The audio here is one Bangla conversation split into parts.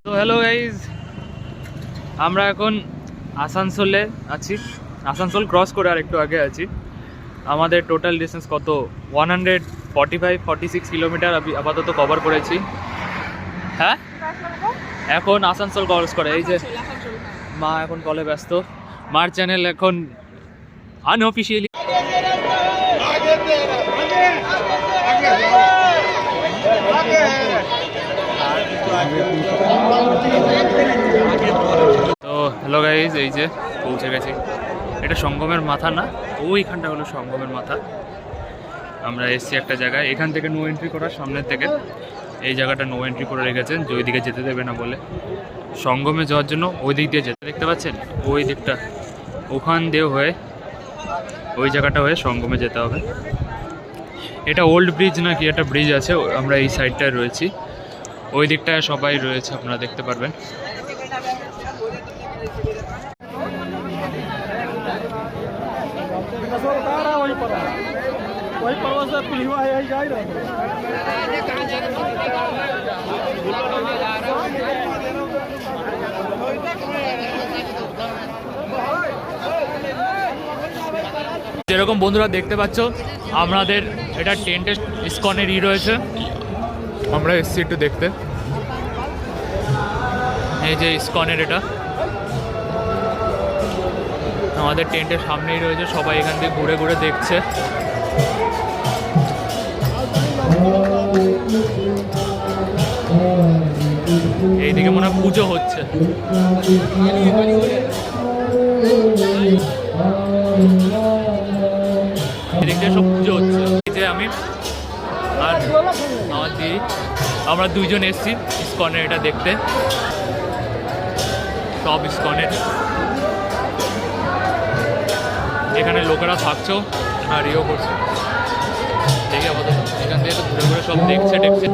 তো হ্যালো গাইজ, আমরা এখন আসানসোলে আছি। আসানসোল ক্রস করে আর একটু আগে আছি। আমাদের টোটাল ডিস্টেন্স কত 145-46 কিলোমিটার আপাতত কভার করেছি। হ্যাঁ, এখন আসানসোল ক্রস করে। এই যে মা এখন কলে ব্যস্ত। মার চ্যানেল এখন আনঅফিসিয়ালি তো হ্যালো গাইজ, এই যে পৌঁছে গেছি। এটা সঙ্গমের মাথা না, ওইখানটা হলো সঙ্গমের মাথা। আমরা এসছি একটা জায়গায়, এখান থেকে নো এন্ট্রি করার, সামনের থেকে এই জায়গাটা নো এন্ট্রি করে রেখেছেন যে ওই দিকে যেতে দেবে না বলে। সঙ্গমে যাওয়ার জন্য ওই দিক দিয়ে যেতে, দেখতে পাচ্ছেন ওই দিকটা, ওখান দিয়ে হয়ে ওই জায়গাটা হয়ে সঙ্গমে যেতে হবে। এটা ওল্ড ব্রিজ নাকি একটা ব্রিজ আছে, আমরা এই সাইডটায় রয়েছি। ওই দিকটায় সবাই রয়েছে, আপনারা দেখতে পারবেন। যেরকম বন্ধুরা দেখতে পাচ্ছ, আমাদের এটা টেন্টের ইসকনের রয়েছে। আমরা এসছি একটু দেখতে। এই যে ইসকনের, এটা আমাদের টেন্টের সামনেই রয়েছে। সবাই এখান থেকে ঘুরে ঘুরে দেখছে। এইদিকে মনে হয় পুজো হচ্ছে। এদিকে সব পুজো হচ্ছে। এই যে আমি আর আমার দিদি, আমরা দুইজন এসছি ইসকনের এটা দেখতে। সব ইসকনের এখানে লোকেরা থাকছো আর ইয়েও করছে। দেখে আমাদের এখান থেকে তো ঘুরে ঘুরে সব দেখছে দেখছে।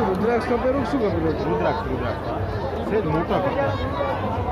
रुद्राक्ष का पेड़ रुद्राक्ष रुद्राक्ष से मोटा